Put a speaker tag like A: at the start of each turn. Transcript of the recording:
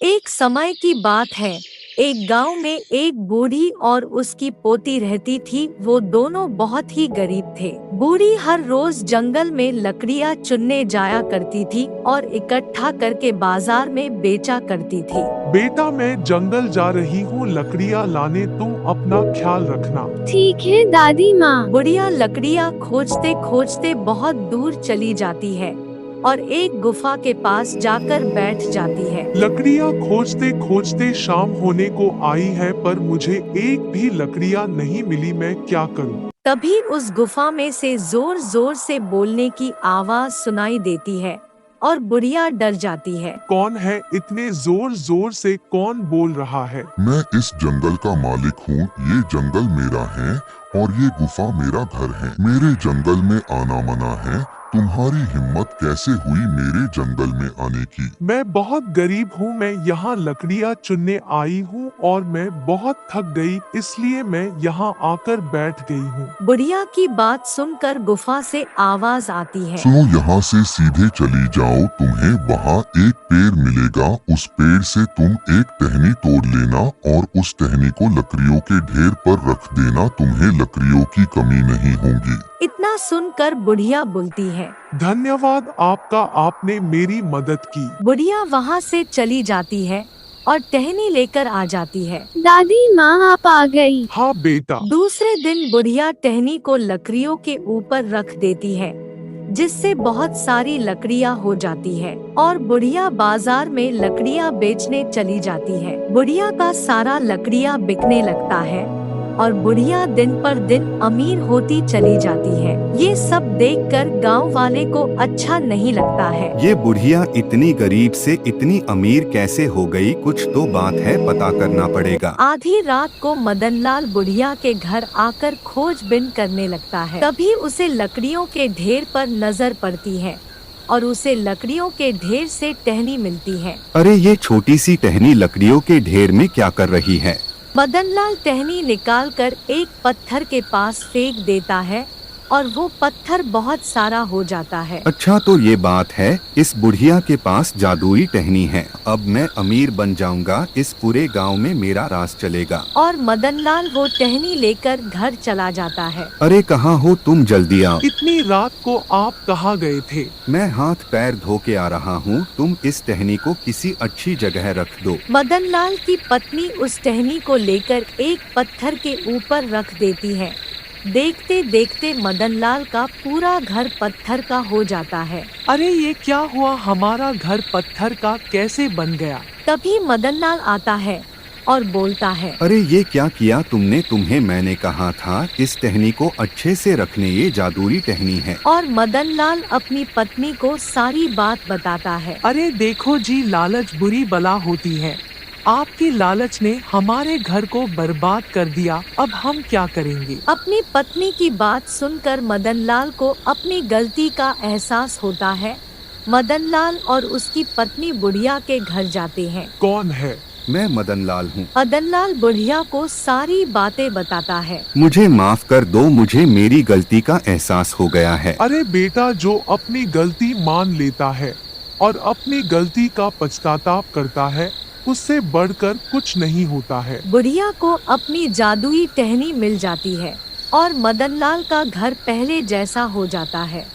A: एक समय की बात है। एक गांव में एक बूढ़ी और उसकी पोती रहती थी। वो दोनों बहुत ही गरीब थे। बूढ़ी हर रोज जंगल में लकड़ियां चुनने जाया करती थी और इकट्ठा करके बाजार में बेचा करती थी।
B: बेटा, मैं जंगल जा रही हूँ लकड़ियाँ लाने, तुम अपना ख्याल रखना।
C: ठीक है दादी माँ।
A: बुढ़िया लकड़ियां खोजते खोजते बहुत दूर चली जाती है और एक गुफा के पास जाकर बैठ जाती है।
B: लकड़ियाँ खोजते खोजते शाम होने को आई है, पर मुझे एक भी लकड़ियाँ नहीं मिली। मैं क्या करूँ?
A: तभी उस गुफा में से जोर जोर से बोलने की आवाज सुनाई देती है और बुढ़िया डर जाती है।
B: कौन है? इतने जोर जोर से कौन बोल रहा है?
D: मैं इस जंगल का मालिक हूँ। ये जंगल मेरा है और ये गुफा मेरा घर है। मेरे जंगल में आना मना है। तुम्हारी हिम्मत कैसे हुई मेरे जंगल में आने की?
B: मैं बहुत गरीब हूँ। मैं यहाँ लकड़ियाँ चुनने आई हूँ और मैं बहुत थक गई, इसलिए मैं यहाँ आकर बैठ गई हूँ।
A: बुढ़िया की बात सुनकर गुफा से आवाज आती है।
D: सुनो, यहाँ से सीधे चली जाओ, तुम्हें वहाँ एक पेड़ मिलेगा। उस पेड़ से तुम एक टहनी तोड़ लेना और उस टहनी को लकड़ियों के ढेर पर रख देना। तुम्हें लकड़ियों की कमी नहीं होगी।
A: इतना सुनकर बुढ़िया बोलती है,
B: धन्यवाद आपका, आपने मेरी मदद की।
A: बुढ़िया वहाँ से चली जाती है और टहनी लेकर आ जाती है।
C: दादी माँ आप आ गई।
B: हाँ बेटा।
A: दूसरे दिन बुढ़िया टहनी को लकड़ियों के ऊपर रख देती है, जिससे बहुत सारी लकड़ियाँ हो जाती है और बुढ़िया बाजार में लकड़ियाँ बेचने चली जाती है। बुढ़िया का सारा लकड़ियाँ बिकने लगता है और बुढ़िया दिन पर दिन अमीर होती चली जाती है। ये सब देखकर गांव वाले को अच्छा नहीं लगता है।
E: ये बुढ़िया इतनी गरीब से इतनी अमीर कैसे हो गई? कुछ तो बात है, पता करना पड़ेगा।
A: आधी रात को मदनलाल बुढ़िया के घर आकर खोजबीन करने लगता है। तभी उसे लकड़ियों के ढेर पर नजर पड़ती है और उसे लकड़ियों के ढेर से टहनी मिलती है।
E: अरे ये छोटी सी टहनी लकड़ियों के ढेर में क्या कर रही है?
A: मदनलाल टहनी निकालकर एक पत्थर के पास फेंक देता है और वो पत्थर बहुत सारा हो जाता है।
E: अच्छा तो ये बात है, इस बुढ़िया के पास जादुई टहनी है। अब मैं अमीर बन जाऊंगा, इस पूरे गांव में मेरा राज चलेगा।
A: और मदनलाल वो टहनी लेकर घर चला जाता है।
E: अरे कहाँ हो तुम? जल्दी आओ।
B: इतनी रात को आप कहाँ गए थे?
E: मैं हाथ पैर धो के आ रहा हूँ। तुम इस टहनी को किसी अच्छी जगह रख दो।
A: मदनलाल की पत्नी उस टहनी को लेकर एक पत्थर के ऊपर रख देती है। देखते देखते मदनलाल का पूरा घर पत्थर का हो जाता है।
B: अरे ये क्या हुआ? हमारा घर पत्थर का कैसे बन गया?
A: तभी मदनलाल आता है और बोलता है,
E: अरे ये क्या किया तुमने? तुम्हें मैंने कहा था इस टहनी को अच्छे से रखने, ये जादुई टहनी है।
A: और मदनलाल अपनी पत्नी को सारी बात बताता है।
B: अरे देखो जी, लालच बुरी बला होती है। आपकी लालच ने हमारे घर को बर्बाद कर दिया। अब हम क्या करेंगे?
A: अपनी पत्नी की बात सुनकर मदनलाल को अपनी गलती का एहसास होता है। मदनलाल और उसकी पत्नी बुढ़िया के घर जाते हैं।
B: कौन है?
E: मैं मदनलाल हूँ।
A: मदनलाल बुढ़िया को सारी बातें बताता है।
E: मुझे माफ कर दो, मुझे मेरी गलती का एहसास हो गया है।
B: अरे बेटा, जो अपनी गलती मान लेता है और अपनी गलती का पछताताप करता है, उससे बढ़कर कुछ नहीं होता है।
A: बुढ़िया को अपनी जादुई टहनी मिल जाती है और मदनलाल का घर पहले जैसा हो जाता है।